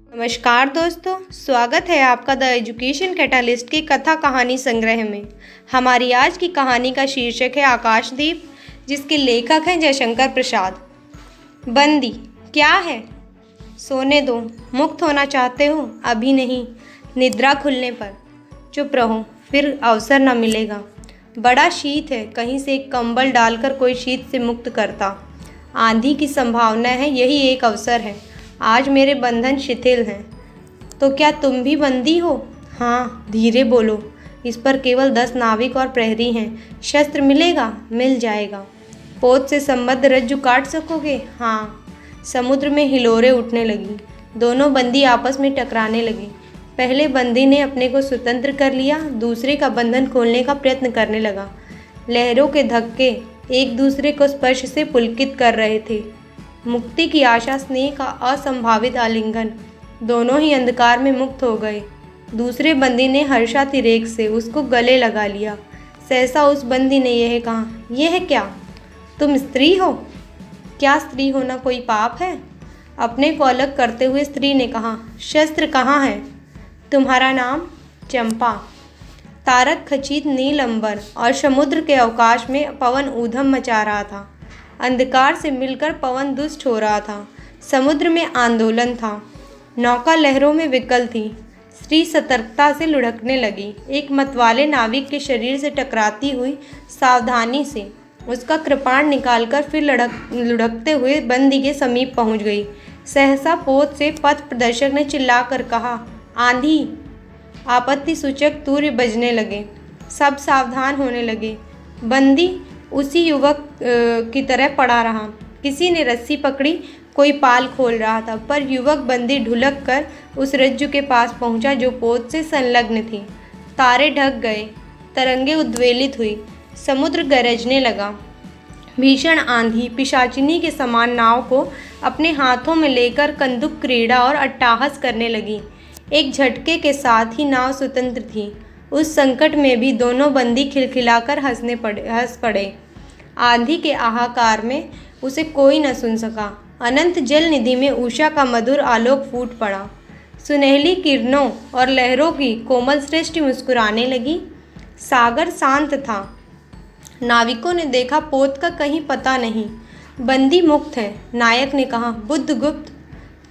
नमस्कार दोस्तों, स्वागत है आपका द एजुकेशन कैटालिस्ट की कथा कहानी संग्रह में। हमारी आज की कहानी का शीर्षक है आकाशदीप, जिसके लेखक हैं जयशंकर प्रसाद। बंदी क्या है? सोने दो। मुक्त होना चाहते हो? अभी नहीं, निद्रा खुलने पर। चुप रहो, फिर अवसर न मिलेगा। बड़ा शीत है, कहीं से एक कंबल डालकर कोई शीत से मुक्त करता। आंधी की संभावना है, यही एक अवसर है। आज मेरे बंधन शिथिल हैं। तो क्या तुम भी बंदी हो? हाँ, धीरे बोलो। इस पर केवल 10 नाविक और प्रहरी हैं। शस्त्र मिलेगा? मिल जाएगा। पोत से संबद्ध रज्जु काट सकोगे? हाँ। समुद्र में हिलोरें उठने लगी। दोनों बंदी आपस में टकराने लगे। पहले बंदी ने अपने को स्वतंत्र कर लिया, दूसरे का बंधन खोलने का प्रयत्न करने लगा। लहरों के धक्के एक दूसरे को स्पर्श से पुलकित कर रहे थे। मुक्ति की आशा, स्नेह का असंभावित आलिंगन, दोनों ही अंधकार में मुक्त हो गए। दूसरे बंदी ने हर्षातिरेक से उसको गले लगा लिया। सहसा उस बंदी ने यह कहा, यह क्या? तुम स्त्री हो? क्या स्त्री होना कोई पाप है? अपने को अलग करते हुए स्त्री ने कहा, शस्त्र कहाँ है? तुम्हारा नाम? चंपा। तारक खचित नील अंबर और समुद्र के अवकाश में पवन ऊधम मचा रहा था। अंधकार से मिलकर पवन दुष्ट हो रहा था। समुद्र में आंदोलन था। नौका लहरों में विकल थी। स्त्री सतर्कता से लुढ़कने लगी। एक मतवाले नाविक के शरीर से टकराती हुई सावधानी से उसका कृपाण निकालकर फिर लुढ़कते हुए बंदी के समीप पहुंच गई। सहसा पोत से पथ प्रदर्शक ने चिल्लाकर कहा, आंधी! आपत्ति सूचक तूर्य बजने लगे। सब सावधान होने लगे। बंदी उसी युवक की तरह पड़ा रहा। किसी ने रस्सी पकड़ी, कोई पाल खोल रहा था, पर युवक बंदी ढुलक कर उस रज्जु के पास पहुंचा जो पोत से संलग्न थी। तारे ढक गए, तरंगे उद्वेलित हुई, समुद्र गरजने लगा। भीषण आंधी पिशाचिनी के समान नाव को अपने हाथों में लेकर कंदुक क्रीड़ा और अट्टहास करने लगी। एक झटके के साथ ही नाव स्वतंत्र थी। उस संकट में भी दोनों बंदी खिलखिलाकर हंस पड़े। आंधी के हाहाकार में उसे कोई न सुन सका। अनंत जल निधि में उषा का मधुर आलोक फूट पड़ा। सुनहली किरणों और लहरों की कोमल सृष्टि मुस्कुराने लगी। सागर शांत था। नाविकों ने देखा, पोत का कहीं पता नहीं। बंदी मुक्त है। नायक ने कहा, बुद्धगुप्त,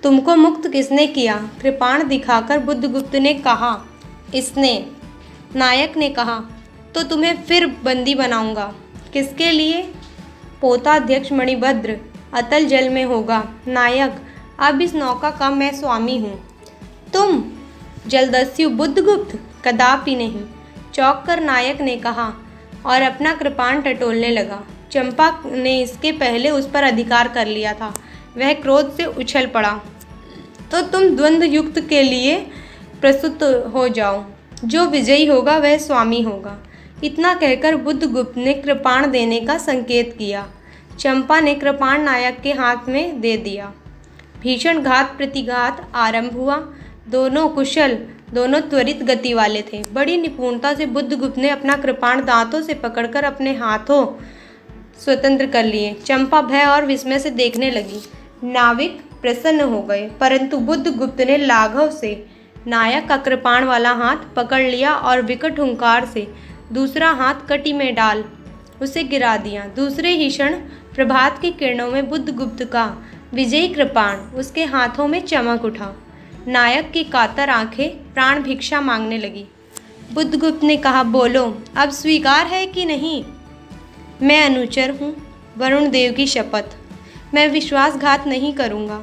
तुमको मुक्त किसने किया? कृपाण दिखाकर बुद्धगुप्त ने कहा, इसने। नायक ने कहा, तो तुम्हें फिर बंदी बनाऊंगा। किसके लिए? पोताध्यक्ष मणिभद्र अतल जल में होगा। नायक, अब इस नौका का मैं स्वामी हूँ। तुम? जलदस्यु बुद्धगुप्त, कदापि नहीं। चौंक कर नायक ने कहा और अपना कृपाण टटोलने लगा। चंपा ने इसके पहले उस पर अधिकार कर लिया था। वह क्रोध से उछल पड़ा। तो तुम द्वंद्व युक्त के लिए प्रस्तुत हो जाओ। जो विजयी होगा वह स्वामी होगा। इतना कहकर बुद्धगुप्त ने कृपाण देने का संकेत किया। चंपा ने कृपाण नायक के हाथ में दे दिया। भीषण घात प्रतिघात आरंभ हुआ। दोनों कुशल, दोनों त्वरित गति वाले थे। बड़ी निपुणता से बुद्धगुप्त ने अपना कृपाण दांतों से पकड़कर अपने हाथों स्वतंत्र कर लिए। चंपा भय और विस्मय से देखने लगी। नाविक प्रसन्न हो गए, परंतु बुद्धगुप्त ने लाघव से नायक का कृपाण वाला हाथ पकड़ लिया और विकट हुंकार से दूसरा हाथ कटी में डाल उसे गिरा दिया। दूसरे ही क्षण प्रभात की किरणों में बुद्धगुप्त का विजयी कृपाण उसके हाथों में चमक उठा। नायक की कातर आंखें प्राण भिक्षा मांगने लगी। बुद्धगुप्त ने कहा, बोलो, अब स्वीकार है कि नहीं? मैं अनुचर हूँ, वरुण देव की शपथ। मैं विश्वासघात नहीं करूँगा।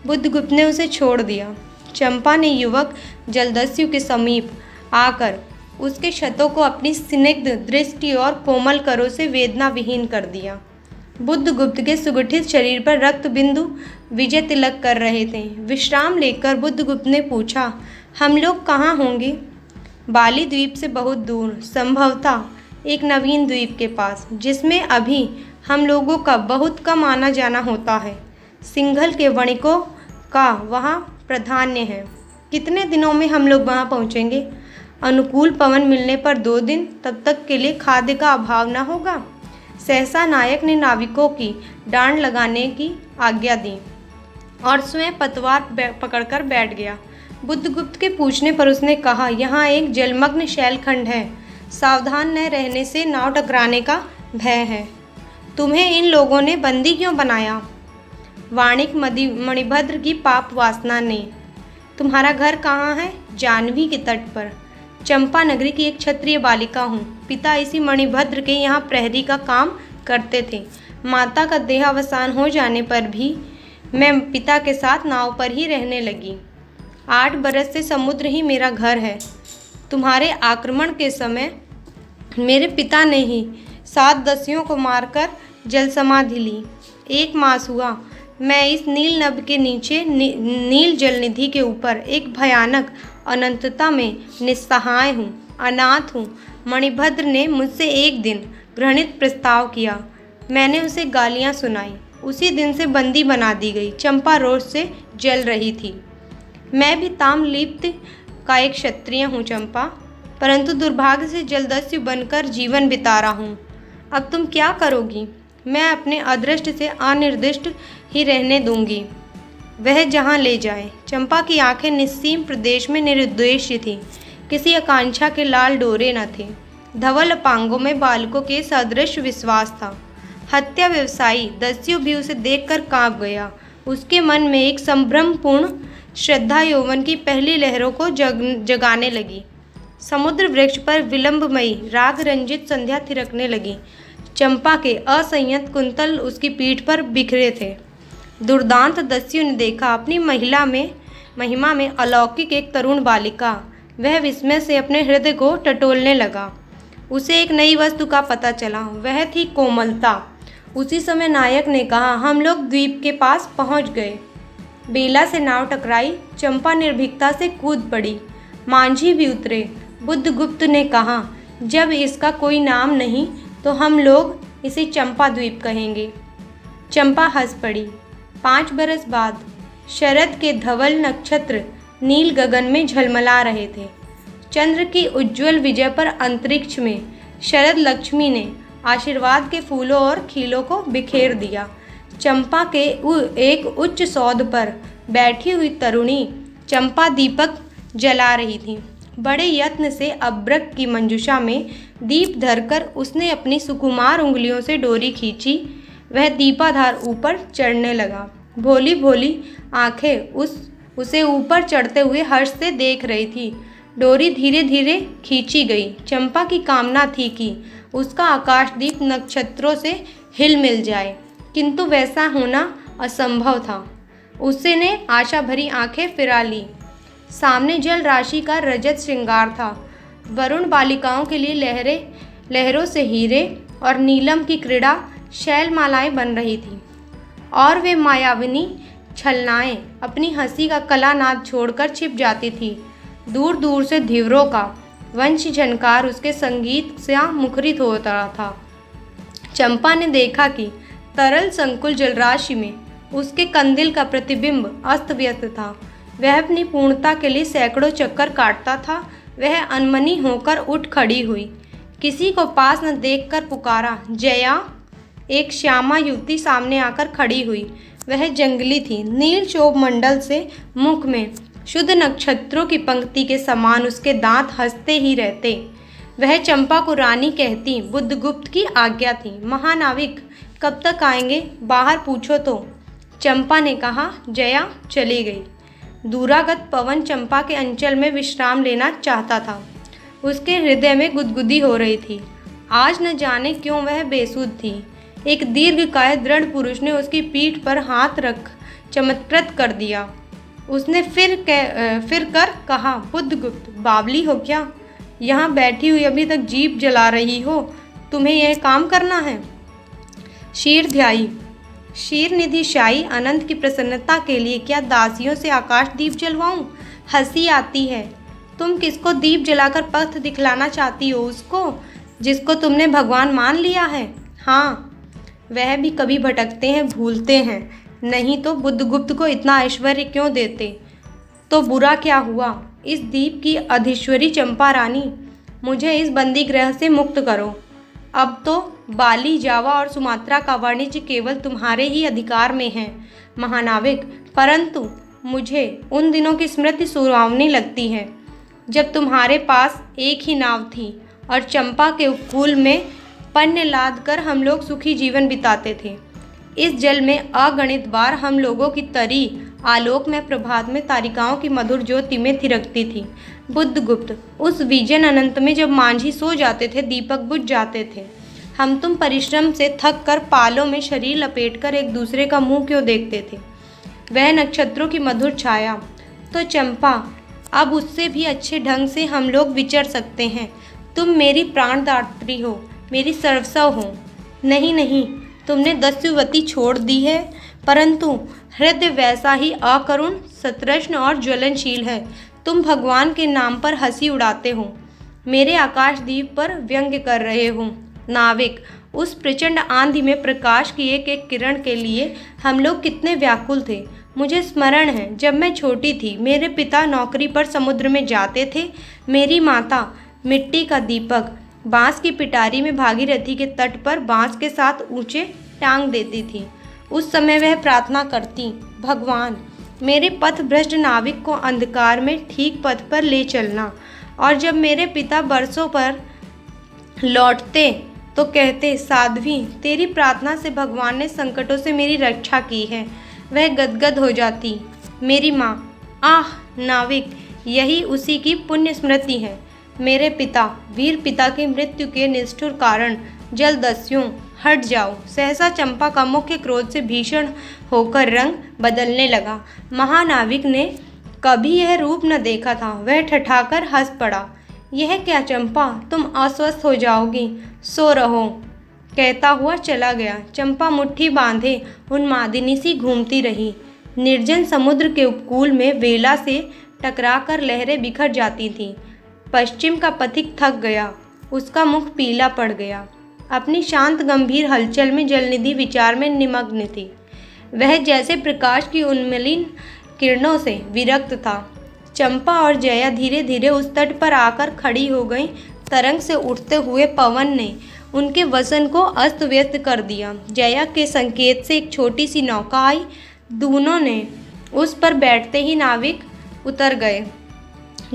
बुद्धगुप्त ने उसे छोड़ दिया। चंपा ने युवक जलदस्यु के समीप आकर उसके क्षतों को अपनी स्निग्ध दृष्टि और कोमल करों से वेदना विहीन कर दिया। बुद्धगुप्त के सुगठित शरीर पर रक्त बिंदु विजय तिलक कर रहे थे। विश्राम लेकर बुद्धगुप्त ने पूछा, हम लोग कहाँ होंगे? बाली द्वीप से बहुत दूर, संभवतः एक नवीन द्वीप के पास, जिसमें अभी हम लोगों का बहुत कम आना जाना होता है। सिंघल के वणिकों का वहाँ प्राधान्य है। कितने दिनों में हम लोग वहाँ पहुँचेंगे? अनुकूल पवन मिलने पर 2 दिन, तब तक के लिए खाद्य का अभाव न होगा। सहसा नायक ने नाविकों की डांड लगाने की आज्ञा दी। और स्वयं पतवार पकड़कर बैठ गया। बुद्धगुप्त के पूछने पर उसने कहा, यहाँ एक जलमग्न शैलखंड है, सावधान न रहने से नाव टकराने का भय है। तुम्हें इन लोगों ने बंदी क्यों बनाया? वाणिक मणिभद्र की पाप वासना ने। तुम्हारा घर कहाँ है? जाह्नवी के तट पर। चंपा नगरी की एक क्षत्रिय बालिका हूँ। पिता इसी मणिभद्र के यहाँ प्रहरी का काम करते थे। माता का देहावसान हो जाने पर भी मैं पिता के साथ नाव पर ही रहने लगी। 8 बरस से समुद्र ही मेरा घर है। तुम्हारे आक्रमण के समय मेरे पिता ने ही 7 दस्युओं को मारकर जल समाधि ली। 1 मास हुआ मैं इस नील नभ के नीचे नील जलनिधि के ऊपर एक भयानक अनंतता में निस्सहाय हूँ, अनाथ हूँ। मणिभद्र ने मुझसे एक दिन घृणित प्रस्ताव किया। मैंने उसे गालियाँ सुनाई। उसी दिन से बंदी बना दी गई। चंपा रोष से जल रही थी। मैं भी ताम्रलिप्त का एक क्षत्रिय हूँ चंपा, परंतु दुर्भाग्य से जलदस्यु बनकर जीवन बिता रहा हूँ। अब तुम क्या करोगी? मैं अपने अदृष्ट से अनिर्दिष्ट ही रहने दूंगी, वह जहाँ ले जाए। चंपा की आंखें निस्सीम प्रदेश में निरुद्देश्य थीं, किसी आकांक्षा के लाल डोरे न थे। धवल अपांगों में बालकों के सदृश विश्वास था। हत्या व्यवसायी दस्यु भी उसे देखकर कांप गया। उसके मन में एक संभ्रमपूर्ण श्रद्धा यौवन की पहली लहरों को जगाने लगी। समुद्र वृक्ष पर विलंबमयी राग रंजित संध्या थिरकने लगी। चंपा के असंयत कुंतल उसकी पीठ पर बिखरे थे। दुर्दांत दस्यु ने देखा अपनी महिमा में अलौकिक एक तरुण बालिका। वह विस्मय से अपने हृदय को टटोलने लगा। उसे एक नई वस्तु का पता चला, वह थी कोमलता। उसी समय नायक ने कहा, हम लोग द्वीप के पास पहुंच गए। बेला से नाव टकराई। चंपा निर्भीकता से कूद पड़ी। मांझी भी उतरे। बुद्धगुप्त ने कहा, जब इसका कोई नाम नहीं तो हम लोग इसे चंपा द्वीप कहेंगे। चंपा हंस पड़ी। 5 बरस बाद शरद के धवल नक्षत्र नील गगन में झलमला रहे थे। चंद्र की उज्ज्वल विजय पर अंतरिक्ष में शरद लक्ष्मी ने आशीर्वाद के फूलों और खीलों को बिखेर दिया। चंपा के एक उच्च सौध पर बैठी हुई तरुणी चंपा दीपक जला रही थी। बड़े यत्न से अब्रक की मंजुषा में दीप धरकर उसने अपनी सुकुमार उंगलियों से डोरी खींची। वह दीपाधार ऊपर चढ़ने लगा। भोली भोली आंखें उसे ऊपर चढ़ते हुए हर्ष से देख रही थी। डोरी धीरे धीरे खींची गई। चंपा की कामना थी कि उसका आकाशदीप नक्षत्रों से हिल मिल जाए, किंतु वैसा होना असंभव था। उसने आशा भरी आंखें फिरा ली। सामने जल राशि का रजत श्रृंगार था। वरुण बालिकाओं के लिए लहरों से हीरे और नीलम की क्रीड़ा शैलमालाएं बन रही थी, और वे मायाविनी छलनाएं अपनी हंसी का कलानाद छोड़कर छिप जाती थी। दूर दूर से धीवरों का वंश झनकार उसके संगीत से मुखरित होता था। चंपा ने देखा कि तरल संकुल जलराशि में उसके कंदिल का प्रतिबिंब अस्त व्यस्त था। वह अपनी पूर्णता के लिए सैकड़ों चक्कर काटता था। वह अनमनी होकर उठ खड़ी हुई। किसी को पास न देखकर पुकारा, जया। एक श्यामा युवती सामने आकर खड़ी हुई। वह जंगली थी। नील शोभ मंडल से मुख में शुद्ध नक्षत्रों की पंक्ति के समान उसके दांत हंसते ही रहते। वह चंपा को रानी कहती। बुद्धगुप्त की आज्ञा थी। महानाविक कब तक आएंगे? बाहर पूछो तो। चंपा ने कहा। जया चली गई। दूरागत पवन चंपा के अंचल में विश्राम लेना चाहता था। उसके हृदय में गुदगुदी हो रही थी। आज न जाने क्यों वह बेसुध थी। एक दीर्घकाय दृढ़ पुरुष ने उसकी पीठ पर हाथ रख चमत्कृत कर दिया। उसने फिर कर कहा, बुद्धगुप्त बावली हो क्या? यहाँ बैठी हुई अभी तक जीप जला रही हो? तुम्हें यह काम करना है? शीरध्यायी क्षीरनिधि शाही अनंत की प्रसन्नता के लिए क्या दासियों से आकाश दीप जलवाऊं? हंसी आती है। तुम किसको दीप जलाकर पथ दिखलाना चाहती हो? उसको जिसको तुमने भगवान मान लिया है। हाँ, वह भी कभी भटकते हैं, भूलते हैं। नहीं तो बुद्धगुप्त को इतना ऐश्वर्य क्यों देते? तो बुरा क्या हुआ? इस द्वीप की अधीश्वरी चंपा रानी, मुझे इस बंदी गृह से मुक्त करो। अब तो बाली, जावा और सुमात्रा का वाणिज्य केवल तुम्हारे ही अधिकार में है। महानाविक, परंतु मुझे उन दिनों की स्मृति सुहावनी लगती है जब तुम्हारे पास एक ही नाव थी और चंपा के उपकूल में पन्य लाद कर हम लोग सुखी जीवन बिताते थे। इस जल में अगणित बार हम लोगों की तरी आलोक में प्रभात में तारिकाओं की मधुर ज्योति में थिरकती थी। बुद्धगुप्त, उस विजन अनंत में जब मांझी सो जाते थे, दीपक बुझ जाते थे, हम तुम परिश्रम से थक कर पालों में शरीर लपेटकर एक दूसरे का मुंह क्यों देखते थे? वह नक्षत्रों की मधुर छाया, तो चंपा अब उससे भी अच्छे ढंग से हम लोग विचर सकते हैं। तुम मेरी प्राणदात्री हो, मेरी सर्वस्व हो। नहीं नहीं, तुमने दस्युवती छोड़ दी है, परंतु हृदय वैसा ही अकरुण, सतृष्ण और ज्वलनशील है। तुम भगवान के नाम पर हंसी उड़ाते हो, मेरे आकाशदीप पर व्यंग्य कर रहे हो। नाविक, उस प्रचंड आंधी में प्रकाश की एक एक किरण के लिए हम लोग कितने व्याकुल थे। मुझे स्मरण है, जब मैं छोटी थी, मेरे पिता नौकरी पर समुद्र में जाते थे। मेरी माता मिट्टी का दीपक बांस की पिटारी में भागीरथी के तट पर बांस के साथ ऊंचे टांग देती थी। उस समय वह प्रार्थना करती, भगवान, मेरे पथ भ्रष्ट नाविक को अंधकार में ठीक पथ पर ले चलना। और जब मेरे पिता बरसों पर लौटते तो कहते, साध्वी, तेरी प्रार्थना से भगवान ने संकटों से मेरी रक्षा की है। वह गदगद हो जाती। मेरी माँ, आह नाविक, यही उसी की पुण्य स्मृति है। मेरे पिता, वीर पिता की मृत्यु के निष्ठुर कारण जलदस्युओं, हट जाओ। सहसा चंपा का मुख्य क्रोध से भीषण होकर रंग बदलने लगा। महानाविक ने कभी यह रूप न देखा था। वह ठठाकर हंस पड़ा। यह क्या चंपा, तुम अस्वस्थ हो जाओगी, सो रहो, कहता हुआ चला गया। चंपा मुट्ठी बांधे उन्मादिनी सी घूमती रही। निर्जन समुद्र के उपकूल में वेला से टकराकर लहरें बिखर जाती थीं। पश्चिम का पथिक थक गया, उसका मुख पीला पड़ गया। अपनी शांत गंभीर हलचल में जलनिधि विचार में निमग्न थी। वह जैसे प्रकाश की उन्मलिन किरणों से विरक्त था। चंपा और जया धीरे धीरे उस तट पर आकर खड़ी हो गईं। तरंग से उठते हुए पवन ने उनके वसन को अस्त व्यस्त कर दिया। जया के संकेत से एक छोटी सी नौका आई। दोनों ने उस पर बैठते ही नाविक उतर गए।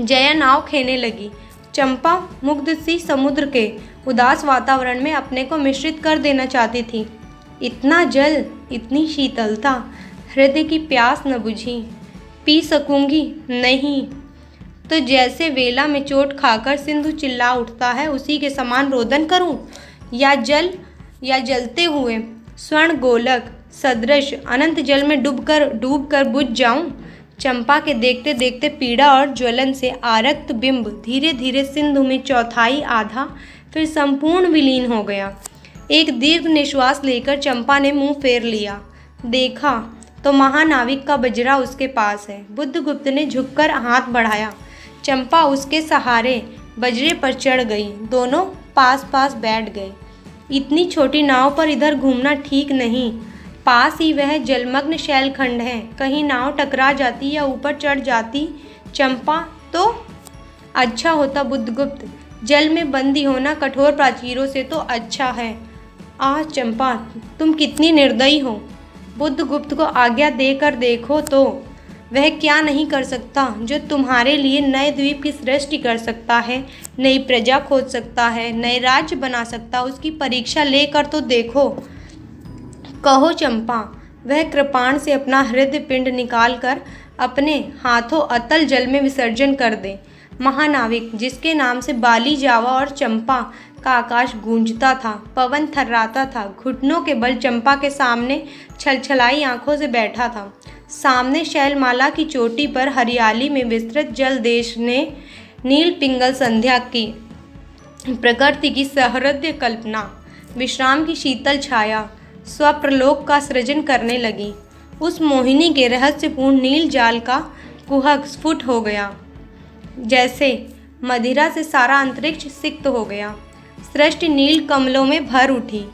जया नाव खेने लगी। चंपा मुग्ध सी समुद्र के उदास वातावरण में अपने को मिश्रित कर देना चाहती थी। इतना जल, इतनी शीतलता, हृदय की प्यास न बुझी। पी सकूंगी? नहीं। तो जैसे वेला में चोट खाकर सिंधु चिल्ला उठता है, उसी के समान रोदन करूं? या जलते हुए स्वर्ण गोलक सदृश अनंत जल में डूबकर बुझ जाऊं? चंपा के देखते देखते पीड़ा और ज्वलन से आरक्त बिंब धीरे धीरे सिंधु में चौथाई, आधा, फिर संपूर्ण विलीन हो गया। एक दीर्घ निश्वास लेकर चंपा ने मुंह फेर लिया। देखा तो महानाविक का बजरा उसके पास है। बुद्धगुप्त ने झुककर हाथ बढ़ाया। चंपा उसके सहारे बजरे पर चढ़ गई। दोनों पास पास बैठ गए। इतनी छोटी नाव पर इधर घूमना ठीक नहीं। पास ही वह जलमग्न शैलखंड है। कहीं नाव टकरा जाती या ऊपर चढ़ जाती चंपा तो अच्छा होता। बुद्धगुप्त, जल में बंदी होना कठोर प्राचीरों से तो अच्छा है। आह चंपा, तुम कितनी निर्दयी हो। बुद्धगुप्त को आज्ञा देकर देखो तो वह क्या नहीं कर सकता जो तुम्हारे लिए नए द्वीप की सृष्टि कर सकता है, नई प्रजा खोज सकता है, नए राज्य बना सकता। उसकी परीक्षा लेकर तो देखो। कहो चंपा, वह कृपाण से अपना हृदय पिंड निकालकर अपने हाथों अतल जल में विसर्जन कर दे। महानाविक, जिसके नाम से बाली, जावा और चंपा का आकाश गूंजता था, पवन थर्राता था, घुटनों के बल चंपा के सामने छलछलाई आंखों से बैठा था। सामने शैलमाला की चोटी पर हरियाली में विस्तृत जल देश ने नील पिंगल संध्या की प्रकृति की सहृदय कल्पना, विश्राम की शीतल छाया, स्वप्रलोक का सृजन करने लगी। उस मोहिनी के रहस्यपूर्ण नील जाल का कुहक स्फुट हो गया। जैसे मदिरा से सारा अंतरिक्ष सिक्त हो गया। सृष्टि नील कमलों में भर उठी।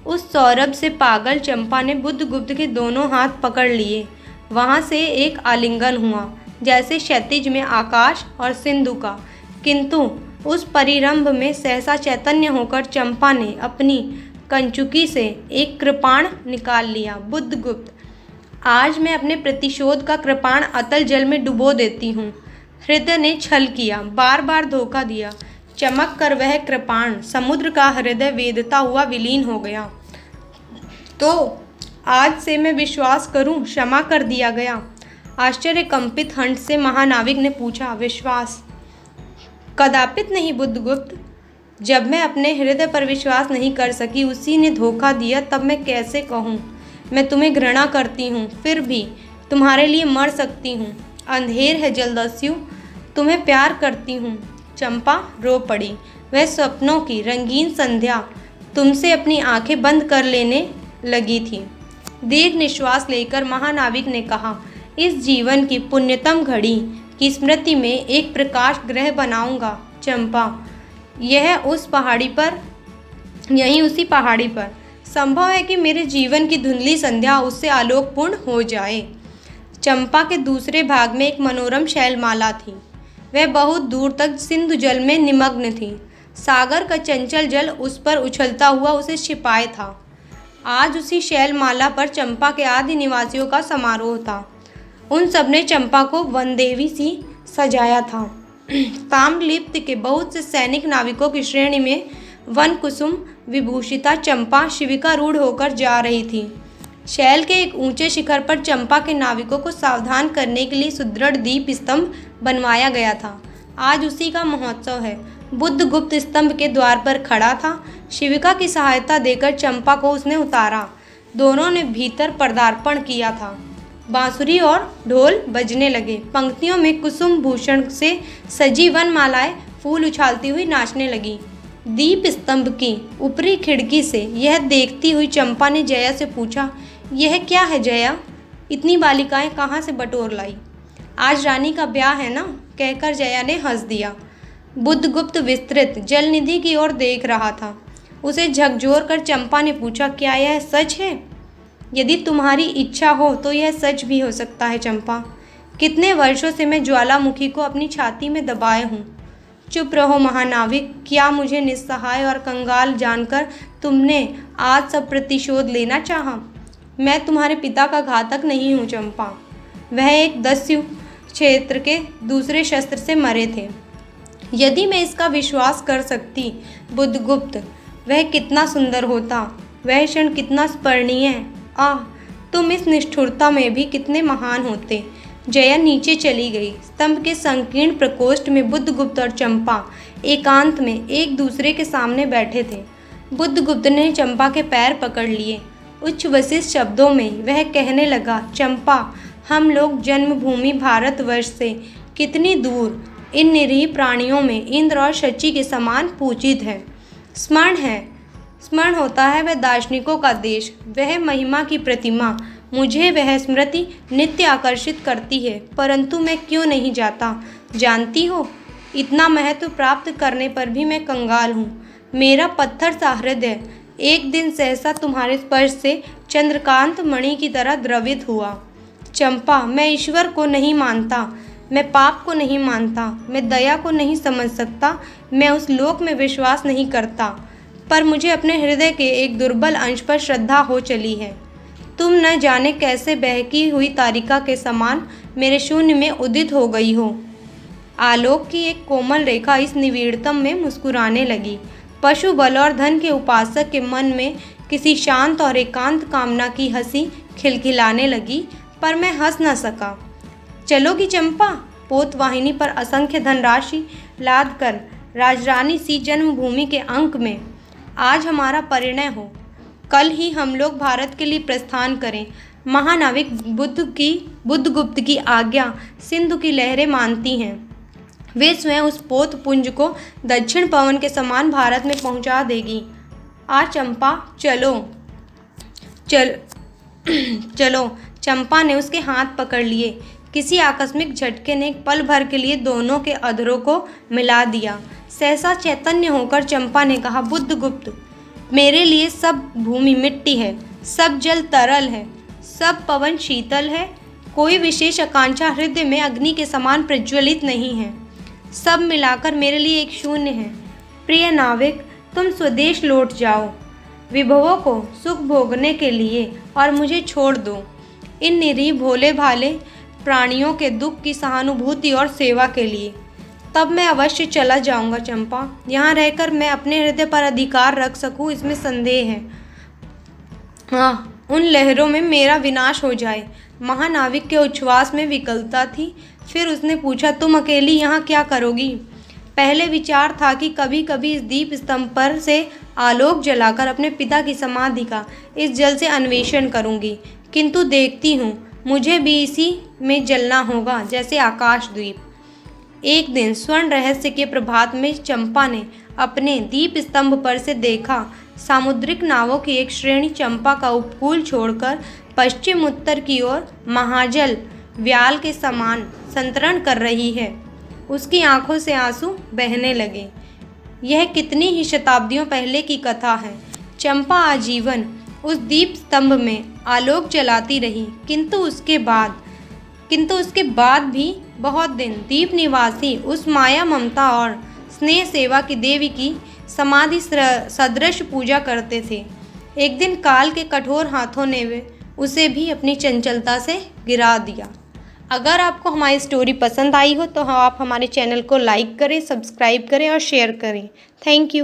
उस सौरभ से पागल चंपा ने बुद्धगुप्त के दोनों हाथ पकड़ लिए। वहाँ से एक आलिंगन हुआ, जैसे क्षैतिज में आकाश और सिंधु का। किंतु उस परिरंभ में सहसा चैतन्य होकर चंपा ने अपनी कंचुकी से एक कृपाण निकाल लिया। बुद्धगुप्त, आज मैं अपने प्रतिशोध का कृपाण अतल जल में डुबो देती हूँ। हृदय ने छल किया, बार बार धोखा दिया। चमक कर वह कृपाण समुद्र का हृदय वेदता हुआ विलीन हो गया। तो आज से मैं विश्वास करूं, क्षमा कर दिया गया। आश्चर्य कंपित हंस से महानाविक ने पूछा, विश्वास? कदापित नहीं बुद्धगुप्त। जब मैं अपने हृदय पर विश्वास नहीं कर सकी, उसी ने धोखा दिया, तब मैं कैसे कहूँ? मैं तुम्हें घृणा करती हूँ, फिर भी तुम्हारे लिए मर सकती हूँ। अंधेर है जलदस्यु, तुम्हें प्यार करती हूँ। चंपा रो पड़ी। वह सपनों की रंगीन संध्या तुमसे अपनी आंखें बंद कर लेने लगी थी। दीर्घ निश्वास लेकर महानाविक ने कहा, इस जीवन की पुण्यतम घड़ी की स्मृति में एक प्रकाश गृह बनाऊंगा चंपा। यह उस पहाड़ी पर, यहीं उसी पहाड़ी पर। संभव है कि मेरे जीवन की धुंधली संध्या उससे आलोकपूर्ण हो जाए। चंपा के दूसरे भाग में एक मनोरम शैलमाला थी। वह बहुत दूर तक सिंधु जल में निमग्न थी। सागर का चंचल जल उस पर उछलता हुआ उसे छिपाए था। आज उसी शैलमाला पर चंपा के आदि निवासियों का समारोह था। उन सब ने चंपा को वनदेवी सी सजाया था। ताम्रलिप्त के बहुत से सैनिक नाविकों की श्रेणी में वन कुसुम विभूषिता चंपा शिविका रूढ़ होकर जा रही थी। शैल के एक ऊंचे शिखर पर चंपा के नाविकों को सावधान करने के लिए सुदृढ़ दीप स्तंभ बनवाया गया था। आज उसी का महोत्सव है। बुद्धगुप्त स्तंभ के द्वार पर खड़ा था। शिविका की सहायता देकर चंपा को उसने उतारा। दोनों ने भीतर पदार्पण किया था। बांसुरी और ढोल बजने लगे। पंक्तियों में कुसुम भूषण से सजी वनमालाएं फूल उछालती हुई नाचने लगी। दीप स्तंभ की ऊपरी खिड़की से यह देखती हुई चंपा ने जया से पूछा, यह क्या है जया? इतनी बालिकाएं कहाँ से बटोर लाई? आज रानी का ब्याह है ना? कहकर जया ने हंस दिया। बुद्धगुप्त विस्तृत जल निधि की ओर देख रहा था। उसे झकझोर कर चंपा ने पूछा, क्या यह सच है? यदि तुम्हारी इच्छा हो तो यह सच भी हो सकता है चंपा। कितने वर्षों से मैं ज्वालामुखी को अपनी छाती में दबाए हूँ। चुप रहो महानाविक। क्या मुझे निस्सहाय और कंगाल जानकर तुमने आज सब प्रतिशोध लेना चाहा? मैं तुम्हारे पिता का घातक नहीं हूँ चंपा। वह एक दस्यु क्षेत्र के दूसरे शस्त्र से मरे थे। यदि मैं इसका विश्वास कर सकती बुद्धगुप्त, वह कितना सुंदर होता, वह क्षण कितना स्मरणीय है। आह, तुम इस निष्ठुरता में भी कितने महान होते। जया नीचे चली गई। स्तंभ के संकीर्ण प्रकोष्ठ में बुद्धगुप्त और चंपा एकांत में एक दूसरे के सामने बैठे थे। बुद्धगुप्त ने चंपा के पैर पकड़ लिए। उच्च वशिष्ठ शब्दों में वह कहने लगा, चंपा, हम लोग जन्मभूमि भारतवर्ष से कितनी दूर इन निरीह प्राणियों में इंद्र और शची के समान पूजित है। स्मरण होता है वह दार्शनिकों का देश, वह महिमा की प्रतिमा। मुझे वह स्मृति नित्य आकर्षित करती है, परंतु मैं क्यों नहीं जाता? जानती हो, इतना महत्व प्राप्त करने पर भी मैं कंगाल हूँ। मेरा पत्थर सा हृदय एक दिन सहसा तुम्हारे स्पर्श से चंद्रकांत मणि की तरह द्रवित हुआ। चंपा, मैं ईश्वर को नहीं मानता, मैं पाप को नहीं मानता, मैं दया को नहीं समझ सकता, मैं उस लोक में विश्वास नहीं करता, पर मुझे अपने हृदय के एक दुर्बल अंश पर श्रद्धा हो चली है। तुम न जाने कैसे बहकी हुई तारिका के समान मेरे शून्य में उदित हो गई हो। आलोक की एक कोमल रेखा इस निविड़तम में मुस्कुराने लगी। पशु बल और धन के उपासक के मन में किसी शांत और एकांत कामना की हंसी खिलखिलाने लगी, पर मैं हंस न सका। चलोगी चंपा? पोतवाहिनी पर असंख्य धनराशि लाद कर राजरानी सी जन्मभूमि के अंक में आज हमारा परिणय हो। कल ही हम लोग भारत के लिए प्रस्थान करें। महानाविक बुद्धगुप्त की आज्ञा सिंधु की लहरें मानती हैं। वे स्वयं उस पोतपुंज को दक्षिण पवन के समान भारत में पहुंचा देगी। आ चंपा, चलो। चंपा ने उसके हाथ पकड़ लिए। किसी आकस्मिक झटके ने पल भर के लिए दोनों के अधरों को मिला दिया। सहसा चैतन्य होकर चंपा ने कहा, बुद्धगुप्त, मेरे लिए सब भूमि मिट्टी है, सब जल तरल है, सब पवन शीतल है। कोई विशेष आकांक्षा हृदय में अग्नि के समान प्रज्वलित नहीं है। सब मिलाकर मेरे लिए एक शून्य है। प्रिय नाविक, तुम स्वदेश लौट जाओ विभवों को सुख भोगने के लिए और मुझे छोड़ दो। इन निरीह भोले भाले प्राणियों के दुख की सहानुभूति और सेवा के लिए। तब मैं अवश्य चला जाऊंगा चंपा। यहाँ रहकर मैं अपने हृदय पर अधिकार रख सकूं, इसमें संदेह है। हाँ, उन लहरों में मेरा विनाश हो जाए। महानाविक के उच्छ्वास में विकलता थी। फिर उसने पूछा, तुम अकेली यहाँ क्या करोगी? पहले विचार था कि कभी कभी इस दीप स्तंभ पर से आलोक जलाकर अपने पिता की समाधि का इस जल से अन्वेषण करूंगी, किंतु देखती हूँ मुझे भी इसी में जलना होगा जैसे आकाशद्वीप। एक दिन स्वर्ण रहस्य के प्रभात में चंपा ने अपने दीप स्तंभ पर से देखा, सामुद्रिक नावों की एक श्रेणी चंपा का उपकूल छोड़कर पश्चिम उत्तर की ओर महाजल व्याल के समान संतरण कर रही है। उसकी आंखों से आंसू बहने लगे। यह कितनी ही शताब्दियों पहले की कथा है। चंपा आजीवन उस दीप स्तंभ में आलोक जलाती रही, किंतु उसके बाद भी बहुत दिन दीप निवासी उस माया ममता और स्नेह सेवा की देवी की समाधि सदृश पूजा करते थे। एक दिन काल के कठोर हाथों ने उसे भी अपनी चंचलता से गिरा दिया। अगर आपको हमारी स्टोरी पसंद आई हो तो आप हमारे चैनल को लाइक करें, सब्सक्राइब करें और शेयर करें। Thank you.